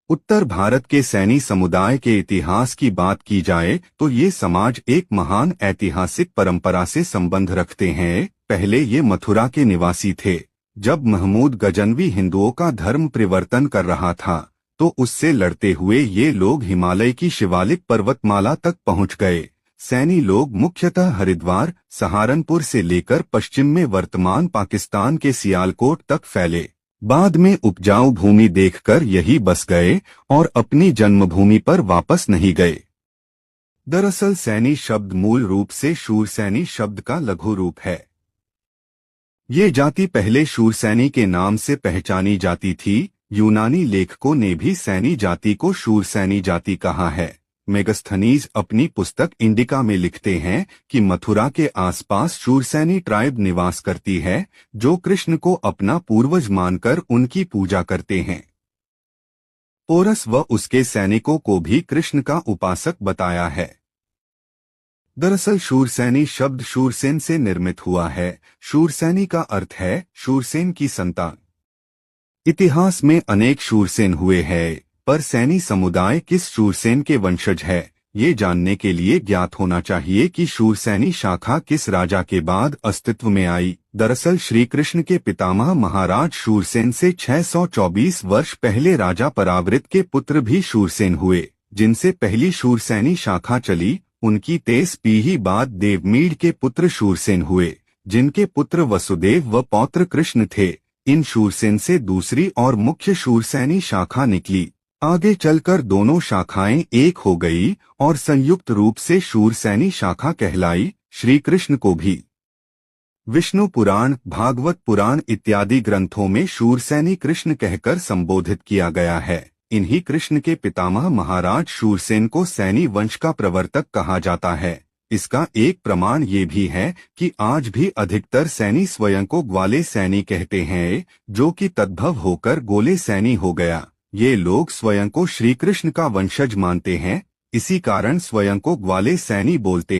उत्तर भारत के सैनी समुदाय के इतिहास की बात की जाए तो ये समाज एक महान ऐतिहासिक परंपरा से संबंध रखते हैं। पहले ये मथुरा के निवासी थे। जब महमूद गजनवी हिंदुओं का धर्म परिवर्तन कर रहा था तो उससे लड़ते हुए ये लोग हिमालय की शिवालिक पर्वतमाला तक पहुंच गए। सैनी लोग मुख्यतः हरिद्वार, सहारनपुर से लेकर पश्चिम में वर्तमान पाकिस्तान के सियालकोट तक फैले। बाद में उपजाऊ भूमि देखकर यही बस गए और अपनी जन्मभूमि पर वापस नहीं गए। दरअसल सैनी शब्द मूल रूप से शूरसैनी शब्द का लघु रूप है। ये जाति पहले शूरसैनी के नाम से पहचानी जाती थी। यूनानी लेखकों ने भी सैनी जाति को शूरसैनी जाति कहा है। मेगस्थनीज अपनी पुस्तक इंडिका में लिखते हैं कि मथुरा के आसपास शूरसैनी ट्राइब निवास करती है, जो कृष्ण को अपना पूर्वज मानकर उनकी पूजा करते हैं। पोरस व उसके सैनिकों को भी कृष्ण का उपासक बताया है। दरअसल शूरसैनी शब्द शूरसेन से निर्मित हुआ है। शूरसैनी का अर्थ है शूरसेन की संतान। इतिहास में अनेक शूरसेन हुए हैं, पर सैनी समुदाय किस शूरसेन के वंशज है, ये जानने के लिए ज्ञात होना चाहिए कि शूरसैनी शाखा किस राजा के बाद अस्तित्व में आई। दरअसल श्री कृष्ण के पितामह महाराज शूरसेन से 624 वर्ष पहले राजा परावृत के पुत्र भी शूरसेन हुए, जिनसे पहली शूरसैनी शाखा चली। उनकी 23 पीढ़ी बाद देवमीड़ के पुत्र शूरसेन हुए, जिनके पुत्र वसुदेव व पौत्र कृष्ण थे। इन शूरसेन से दूसरी और मुख्य शूरसैनी शाखा निकली। आगे चलकर दोनों शाखाएं एक हो गई और संयुक्त रूप से शूरसैनी शाखा कहलाई। श्री कृष्ण को भी विष्णु पुराण, भागवत पुराण इत्यादि ग्रंथों में शूरसैनी कृष्ण कहकर संबोधित किया गया है। इन्हीं कृष्ण के पितामह महाराज शूरसेन को सैनी वंश का प्रवर्तक कहा जाता है। इसका एक प्रमाण ये भी है कि आज भी अधिकतर सैनी स्वयं को ग्वाले सैनी कहते हैं, जो कि तद्भव होकर गोले सैनी हो गया। ये लोग स्वयं को श्री कृष्ण का वंशज मानते हैं, इसी कारण स्वयं को ग्वाले सैनी बोलते